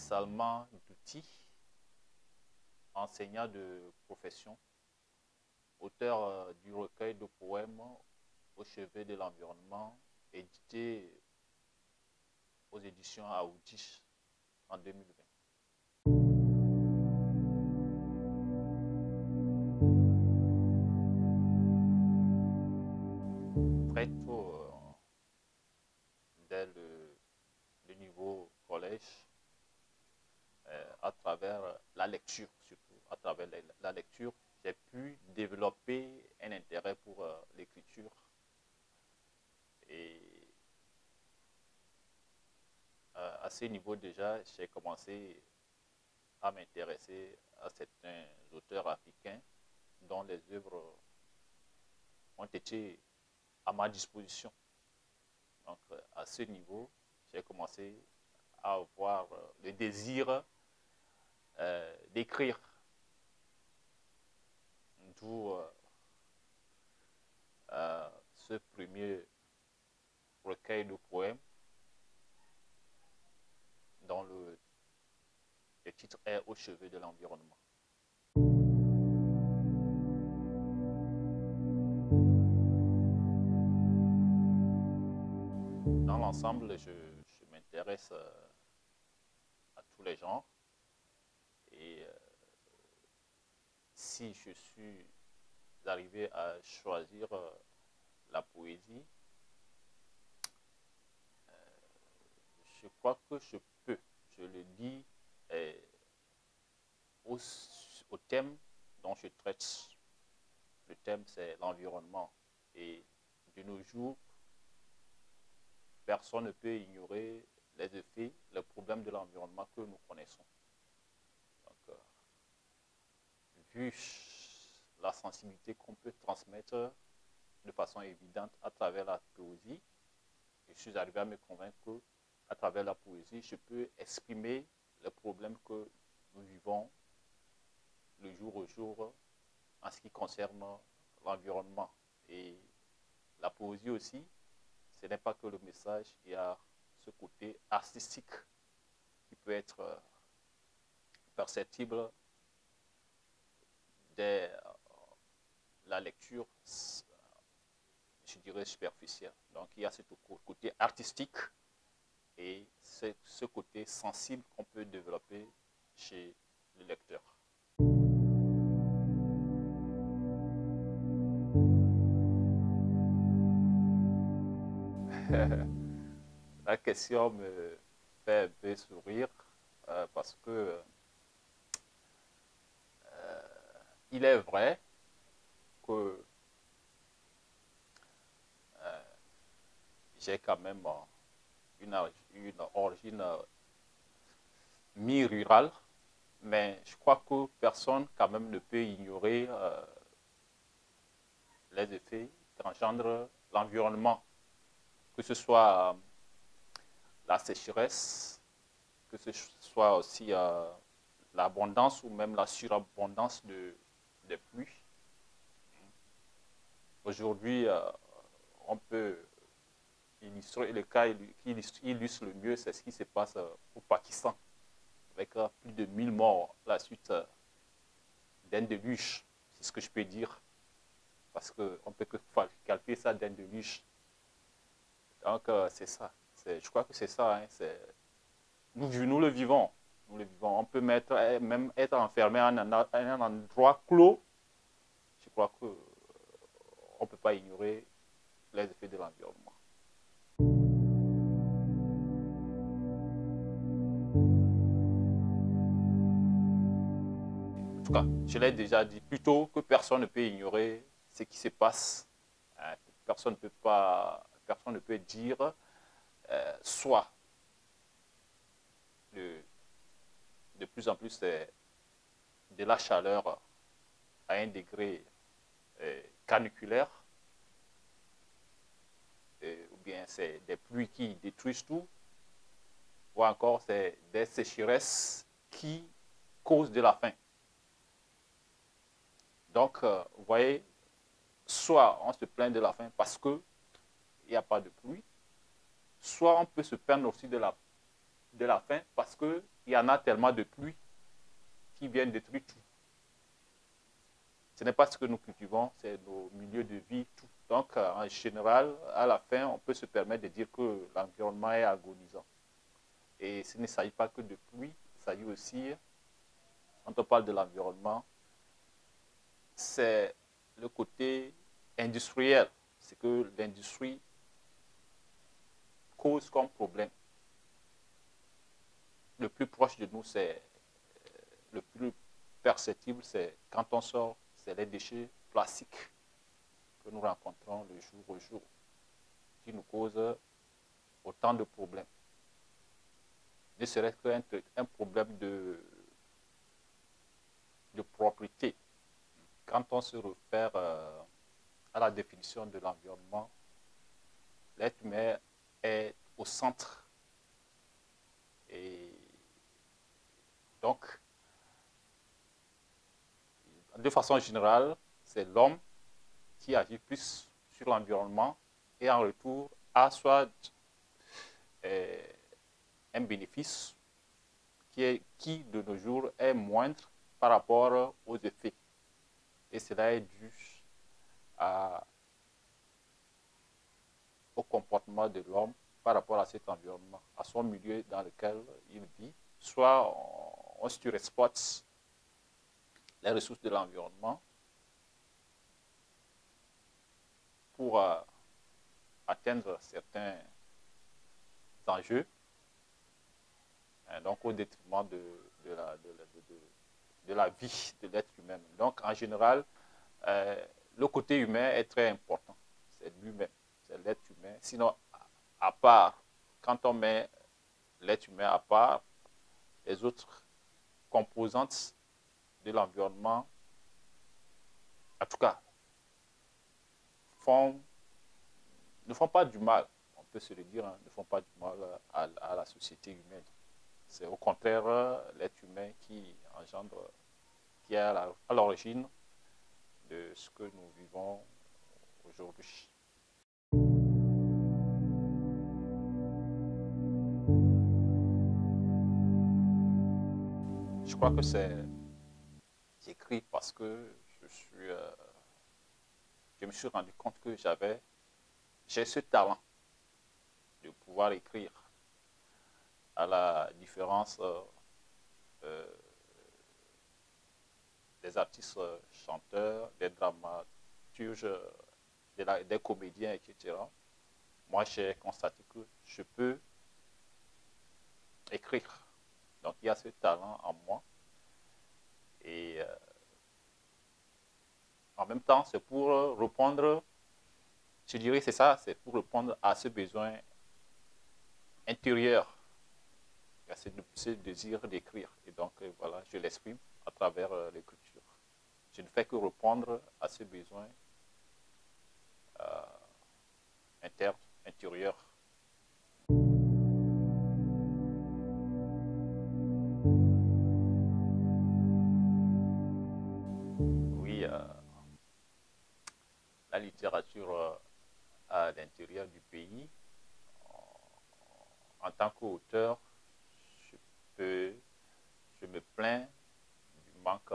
Salman Douti, enseignant de profession, auteur du recueil de poèmes Au chevet de l'environnement, édité aux éditions Aoudis en 2020. Très tôt, dès le niveau collège, à travers la lecture, surtout à travers la lecture, j'ai pu développer un intérêt pour l'écriture. Et à ce niveau déjà, j'ai commencé à m'intéresser à certains auteurs africains dont les œuvres ont été à ma disposition. Donc à ce niveau, j'ai commencé à avoir le désir d'écrire. D'où ce premier recueil de poèmes dont le titre est Au chevet de l'environnement. Dans l'ensemble, je m'intéresse à tous les genres et si je suis arrivé à choisir la poésie, je crois que je peux, je le dis, au thème dont je traite. Le thème, c'est l'environnement. Et de nos jours, personne ne peut ignorer les effets, les problèmes de l'environnement que nous connaissons. Donc, vu la sensibilité qu'on peut transmettre de façon évidente à travers la poésie, je suis arrivé à me convaincre qu'à travers la poésie, je peux exprimer les problèmes que nous vivons le jour au jour en ce qui concerne l'environnement. Et la poésie aussi, ce n'est pas que le message, il y a ce côté artistique qui peut être perceptible dès la lecture, je dirais superficielle. Donc il y a ce côté artistique et ce côté sensible qu'on peut développer chez le lecteur. La question me fait un peu sourire parce que il est vrai que j'ai quand même une origine mi-rurale, mais je crois que personne quand même ne peut ignorer les effets qu'engendre l'environnement, que ce soit la sécheresse, que ce soit aussi l'abondance ou même la surabondance des pluies. Aujourd'hui, on peut illustrer le cas qui illustre le mieux, c'est ce qui se passe au Pakistan, avec plus de 1000 morts à la suite d'un déluge, c'est ce que je peux dire, parce qu'on ne peut que calculer ça d'un déluge. Donc c'est ça, je crois que c'est ça, hein, nous le vivons. Nous le vivons. On peut même être enfermé en un endroit clos. Je crois qu'on ne peut pas ignorer les effets de l'environnement. En tout cas, je l'ai déjà dit plus tôt que personne ne peut ignorer ce qui se passe. Personne ne peut dire soit de plus en plus de la chaleur à un degré caniculaire, ou bien c'est des pluies qui détruisent tout, ou encore c'est des sécheresses qui causent de la faim. Donc, vous voyez, soit on se plaint de la faim parce qu'il n'y a pas de pluie, soit on peut se plaindre aussi de la de la faim parce qu'il y en a tellement de pluie qui viennent détruire tout. Ce n'est pas ce que nous cultivons, c'est nos milieux de vie, tout. Donc, en général, à la fin, on peut se permettre de dire que l'environnement est agonisant. Et ce ne s'agit pas que de pluie, il s'agit aussi, quand on parle de l'environnement, c'est le côté industriel. C'est que l'industrie cause comme problème. Le plus proche de nous, c'est le plus perceptible, c'est quand on sort, c'est les déchets plastiques que nous rencontrons le jour au jour, qui nous causent autant de problèmes. Ne serait-ce qu'un problème de propriété. Quand on se réfère à la définition de l'environnement, l'être humain est au centre. Et donc, de façon générale, c'est l'homme qui agit plus sur l'environnement et en retour a soit un bénéfice qui de nos jours est moindre par rapport aux effets. Et cela est dû au comportement de l'homme par rapport à cet environnement, à son milieu dans lequel il vit. Soit on surexploite les ressources de l'environnement pour atteindre certains enjeux, donc au détriment de la vie de l'être humain. Donc en général, le côté humain est très important. C'est lui-même, c'est l'être humain. Sinon, à part, quand on met l'être humain à part, les autres composantes de l'environnement, en tout cas, ne font pas du mal, on peut se le dire, hein, ne font pas du mal à la société humaine. C'est au contraire l'être humain qui engendre, qui est à l'origine de ce que nous vivons aujourd'hui. Je crois que j'écris parce que je me suis rendu compte que j'ai ce talent de pouvoir écrire, à la différence des artistes chanteurs, des dramaturges, des comédiens, etc. Moi, j'ai constaté que je peux écrire. Donc, il y a ce talent en moi. Et en même temps, c'est pour répondre, je dirais c'est ça, c'est pour répondre à ce besoin intérieur, à ce désir d'écrire. Et donc, voilà, je l'exprime à travers l'écriture. Je ne fais que répondre à ce besoin intérieur. Oui, la littérature à l'intérieur du pays, en tant qu'auteur, je me plains du manque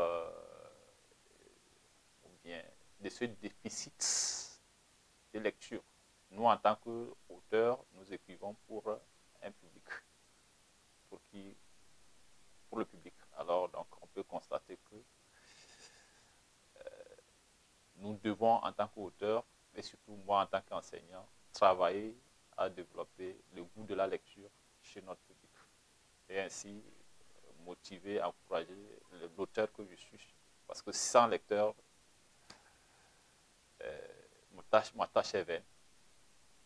ou bien de ce déficit de lecture. Nous, en tant qu'auteurs, nous écrivons pour un public, pour le public. Alors, donc, on peut constater que nous devons, en tant qu'auteurs, et surtout moi en tant qu'enseignant, travailler à développer le goût de la lecture chez notre public. Et ainsi, motiver, encourager l'auteur que je suis. Parce que sans lecteur, ma tâche est vaine.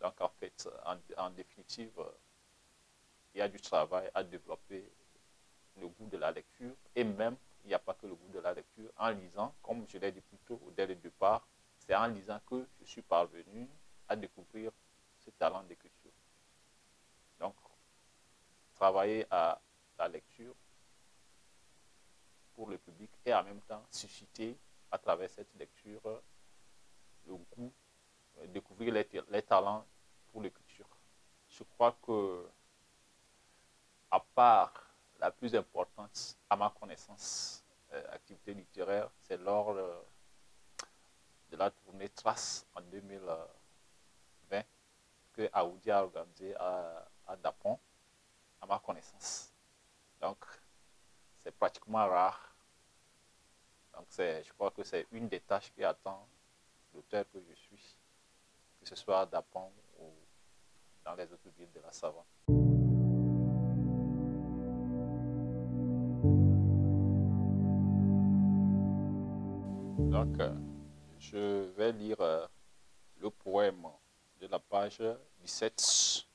Donc, en fait, en définitive, il y a du travail à développer le goût de la lecture. Et même, il n'y a pas que le goût de la lecture. En lisant, comme je l'ai dit plus tôt dès le départ, c'est en lisant que je suis parvenu à découvrir ce talent d'écriture. Donc, travailler à la lecture pour le public et en même temps susciter à travers cette lecture le goût, découvrir les talents pour l'écriture. Je crois que à part la plus importante, à ma connaissance, activité littéraire, c'est lors de la tournée Trace en 2020 que Aoudi a organisé à Dapon, à ma connaissance. Donc, c'est pratiquement rare. Donc, je crois que c'est une des tâches qui attend l'auteur que je suis, que ce soit à Dapon ou dans les autres villes de la Savane. Donc, je vais lire le poème de la page 17.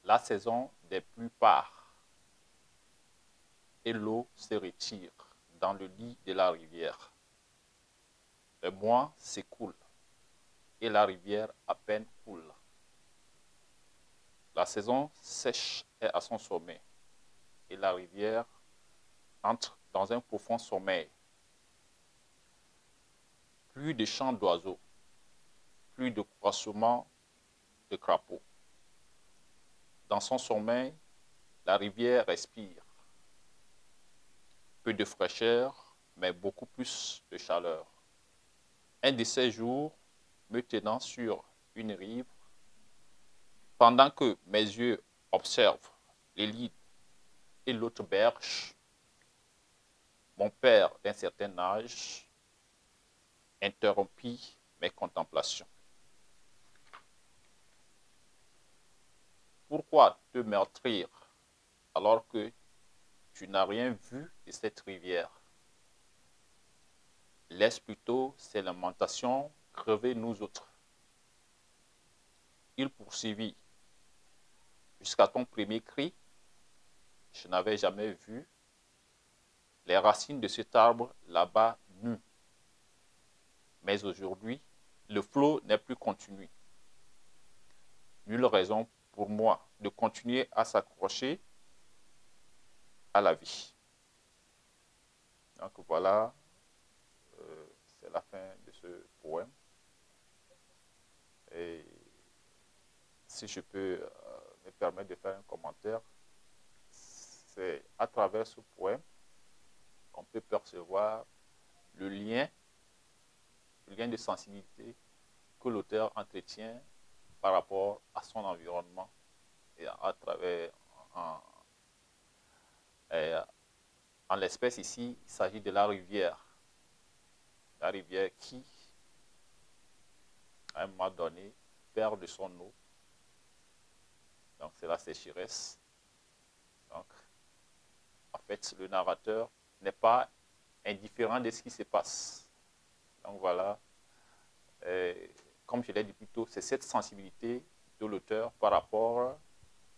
La saison des pluies part et l'eau se retire dans le lit de la rivière. Le mois s'écoule et la rivière à peine coule. La saison sèche est à son sommet et la rivière entre dans un profond sommeil. Plus de chants d'oiseaux, plus de croissements de crapauds. Dans son sommeil, la rivière respire. Peu de fraîcheur, mais beaucoup plus de chaleur. Un de ces jours, me tenant sur une rive, pendant que mes yeux observent les lits et l'autre berge, mon père d'un certain âge interrompit mes contemplations. Pourquoi te meurtrir alors que tu n'as rien vu de cette rivière? Laisse plutôt ces lamentations crever nous autres. Il poursuivit. Jusqu'à ton premier cri, je n'avais jamais vu les racines de cet arbre là-bas nues. Mais aujourd'hui, le flot n'est plus continu. Nulle raison pour moi de continuer à s'accrocher à la vie. Donc voilà, c'est la fin de ce poème. Et si je peux me permettre de faire un commentaire, c'est à travers ce poème qu'on peut percevoir le lien de sensibilité que l'auteur entretient par rapport à son environnement et à travers, en l'espèce ici, il s'agit de la rivière qui, à un moment donné, perd de son eau. Donc c'est la sécheresse. Donc, en fait, le narrateur n'est pas indifférent de ce qui se passe. Donc voilà, comme je l'ai dit plus tôt, c'est cette sensibilité de l'auteur par rapport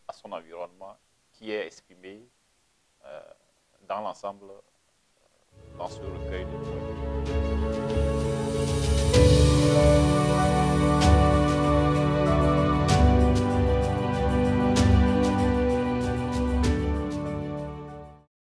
à son environnement qui est exprimée dans l'ensemble, dans ce recueil de poèmes.